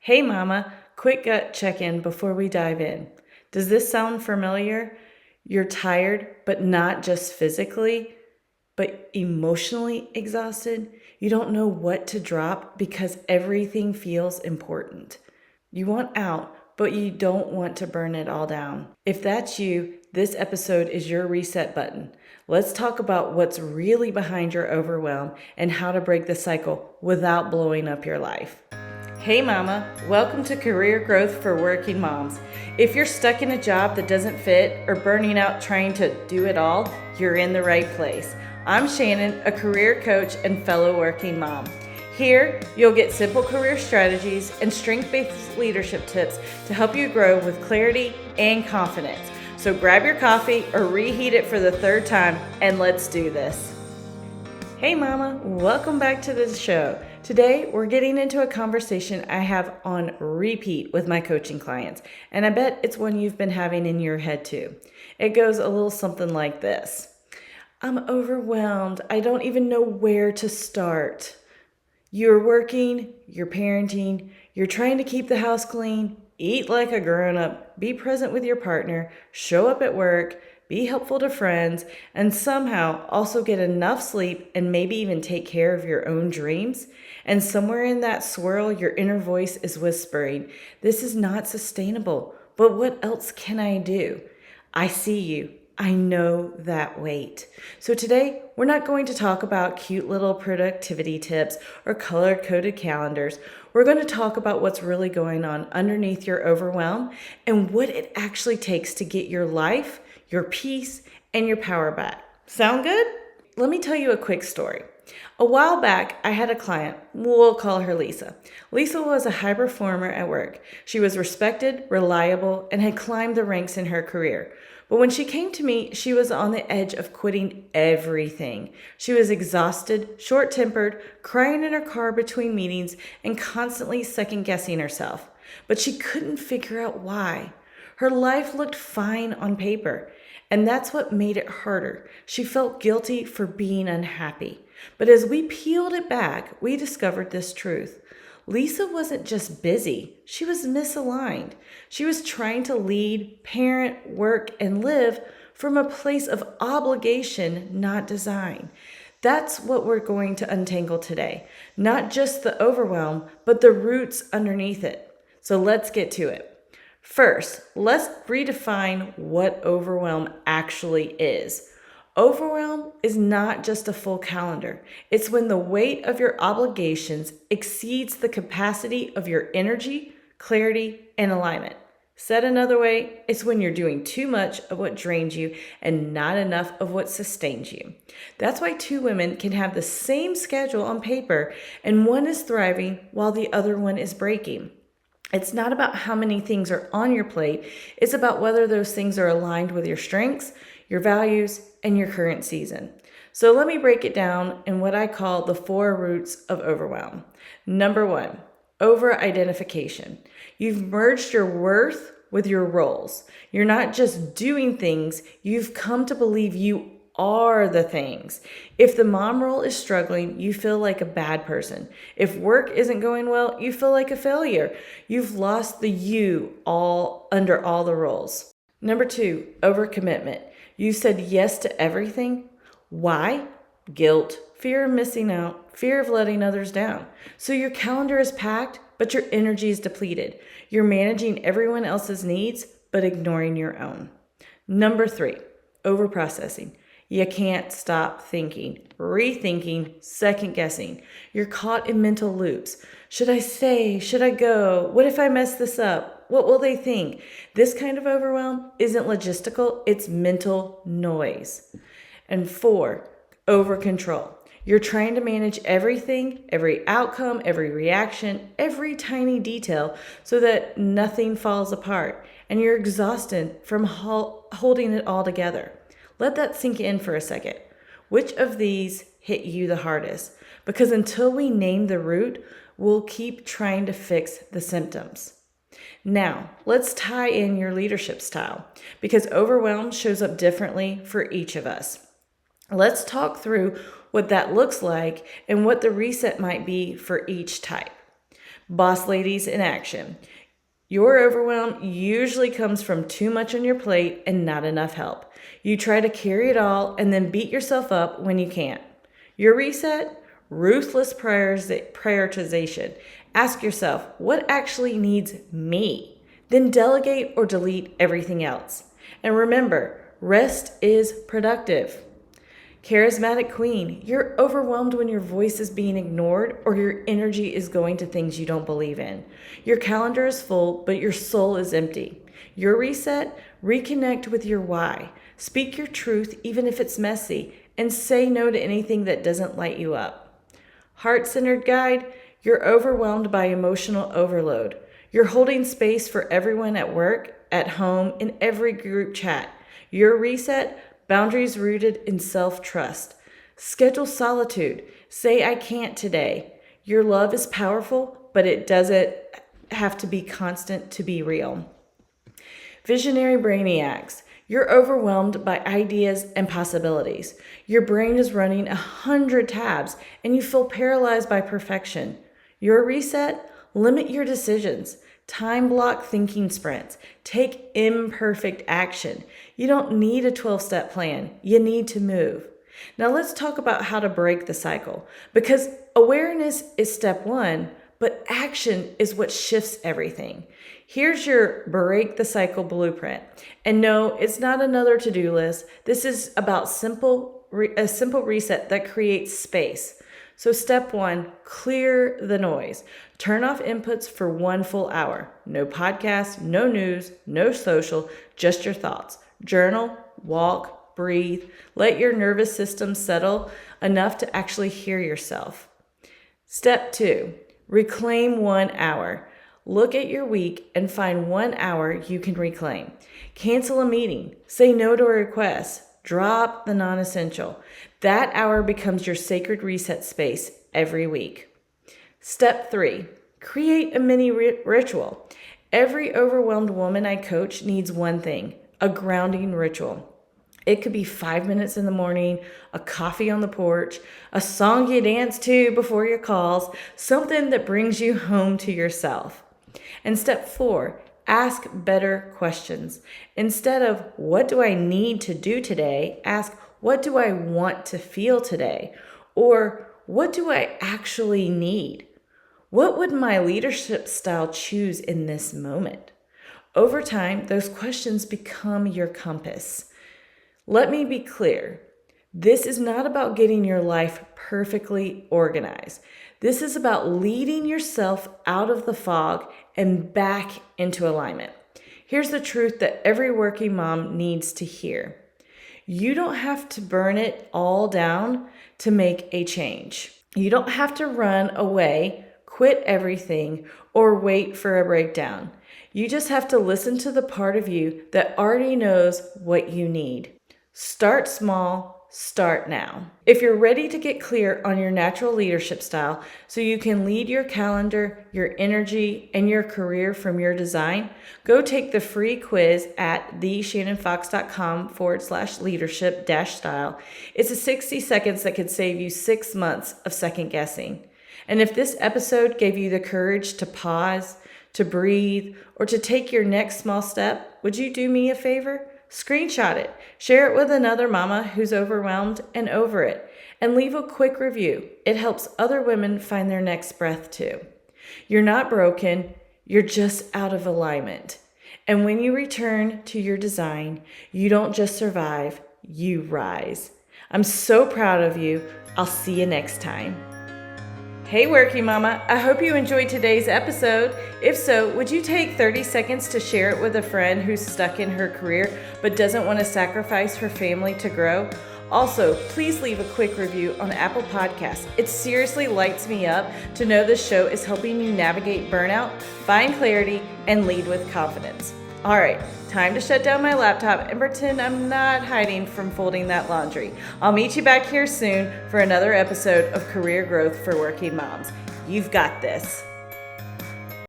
Hey mama, quick gut check-in before we dive in. Does this sound familiar? You're tired, but not just physically, but emotionally exhausted. You don't know what to drop because everything feels important. You want out, but you don't want to burn it all down. If that's you, this episode is your reset button. Let's talk about what's really behind your overwhelm and how to break the cycle without blowing up your life. Hey mama, welcome to Career Growth for Working Moms. If you're stuck in a job that doesn't fit or burning out trying to do it all, you're in the right place. I'm Shannon, a career coach and fellow working mom. Here, you'll get simple career strategies and strength-based leadership tips to help you grow with clarity and confidence. So grab your coffee or reheat it for the third time and let's do this. Hey mama, welcome back to the show. Today, we're getting into a conversation I have on repeat with my coaching clients, and I bet it's one you've been having in your head too. It goes a little something like this. I'm overwhelmed. I don't even know where to start. You're working, you're parenting, you're trying to keep the house clean, eat like a grown-up, be present with your partner, show up at work, be helpful to friends, and somehow also get enough sleep and maybe even take care of your own dreams. And somewhere in that swirl, your inner voice is whispering, this is not sustainable, but what else can I do? I see you. I know that weight. So today, we're not going to talk about cute little productivity tips or color-coded calendars. We're going to talk about what's really going on underneath your overwhelm and what it actually takes to get your life, your peace, and your power back. Sound good? Let me tell you a quick story. A while back, I had a client, we'll call her Lisa. Lisa was a high performer at work. She was respected, reliable, and had climbed the ranks in her career. But when she came to me, she was on the edge of quitting everything. She was exhausted, short-tempered, crying in her car between meetings, and constantly second-guessing herself. But she couldn't figure out why. Her life looked fine on paper, and that's what made it harder. She felt guilty for being unhappy. But as we peeled it back, we discovered this truth. Lisa wasn't just busy, she was misaligned. She was trying to lead, parent, work, and live from a place of obligation, not design. That's what we're going to untangle today. Not just the overwhelm, but the roots underneath it. So let's get to it. First, let's redefine what overwhelm actually is. Overwhelm is not just a full calendar. It's when the weight of your obligations exceeds the capacity of your energy, clarity, and alignment. Said another way, it's when you're doing too much of what drains you and not enough of what sustains you. That's why two women can have the same schedule on paper and one is thriving while the other one is breaking. It's not about how many things are on your plate. It's about whether those things are aligned with your strengths, your values, and your current season. So let me break it down in what I call the 4 roots of overwhelm. Number 1, over-identification. You've merged your worth with your roles. You're not just doing things, you've come to believe you are the things. If the mom role is struggling, you feel like a bad person. If work isn't going well, you feel like a failure. You've lost the you all under all the roles. Number 2, overcommitment. You said yes to everything. Why? Guilt, fear of missing out, fear of letting others down. So your calendar is packed, but your energy is depleted. You're managing everyone else's needs, but ignoring your own. Number 3, overprocessing. You can't stop thinking, rethinking, second guessing. You're caught in mental loops. Should I stay? Should I go? What if I mess this up? What will they think? This kind of overwhelm isn't logistical, it's mental noise. And 4, over control. You're trying to manage everything, every outcome, every reaction, every tiny detail so that nothing falls apart. And you're exhausted from holding it all together. Let that sink in for a second. Which of these hit you the hardest? Because until we name the root, we'll keep trying to fix the symptoms. Now, let's tie in your leadership style because overwhelm shows up differently for each of us. Let's talk through what that looks like and what the reset might be for each type. Boss ladies in action. Your overwhelm usually comes from too much on your plate and not enough help. You try to carry it all and then beat yourself up when you can't. Your reset? Ruthless prioritization. Ask yourself, what actually needs me? Then delegate or delete everything else. And remember, rest is productive. Charismatic Queen, you're overwhelmed when your voice is being ignored or your energy is going to things you don't believe in. Your calendar is full, but your soul is empty. Your reset? Reconnect with your why. Speak your truth even if it's messy, and say no to anything that doesn't light you up. Heart-centered guide, you're overwhelmed by emotional overload. You're holding space for everyone at work, at home, in every group chat. Your reset? Boundaries rooted in self-trust. Schedule solitude. Say, I can't today. Your love is powerful, but it doesn't have to be constant to be real. Visionary Brainiacs. You're overwhelmed by ideas and possibilities. Your brain is running 100 tabs and you feel paralyzed by perfection. Your reset? Limit your decisions. Time block thinking sprints. Take imperfect action. You don't need a 12-step plan. You need to move. Now let's talk about how to break the cycle, because awareness is step one, but action is what shifts everything. Here's your break the cycle blueprint. And no, it's not another to-do list. This is about a simple reset that creates space. So step one, clear the noise. Turn off inputs for 1 full hour. No podcast, no news, no social, just your thoughts. Journal, walk, breathe. Let your nervous system settle enough to actually hear yourself. Step two, reclaim 1 hour. Look at your week and find 1 hour you can reclaim. Cancel a meeting. Say no to a request. Drop the non-essential. That hour becomes your sacred reset space every week. Step three, create a mini ritual. Every overwhelmed woman I coach needs one thing, a grounding ritual. It could be 5 minutes in the morning, a coffee on the porch, a song you dance to before your calls, something that brings you home to yourself. And step four, ask better questions. Instead of, what do I need to do today? Ask, what do I want to feel today? Or, what do I actually need? What would my leadership style choose in this moment? Over time, those questions become your compass. Let me be clear. This is not about getting your life perfectly organized. This is about leading yourself out of the fog and back into alignment. Here's the truth that every working mom needs to hear. You don't have to burn it all down to make a change. You don't have to run away, quit everything, or wait for a breakdown. You just have to listen to the part of you that already knows what you need. Start small, start now. If you're ready to get clear on your natural leadership style so you can lead your calendar, your energy, and your career from your design, go take the free quiz at theshannonfox.com/leadership-style. It's a 60 seconds that could save you 6 months of second guessing. And if this episode gave you the courage to pause, to breathe, or to take your next small step, would you do me a favor? Screenshot it, share it with another mama who's overwhelmed and over it, and leave a quick review. It helps other women find their next breath too. You're not broken, you're just out of alignment. And when you return to your design, you don't just survive, you rise. I'm so proud of you. I'll see you next time. Hey Working Mama, I hope you enjoyed today's episode. If so, would you take 30 seconds to share it with a friend who's stuck in her career but doesn't want to sacrifice her family to grow? Also, please leave a quick review on Apple Podcasts. It seriously lights me up to know this show is helping you navigate burnout, find clarity, and lead with confidence. All right, time to shut down my laptop and pretend I'm not hiding from folding that laundry. I'll meet you back here soon for another episode of Career Growth for Working Moms. You've got this.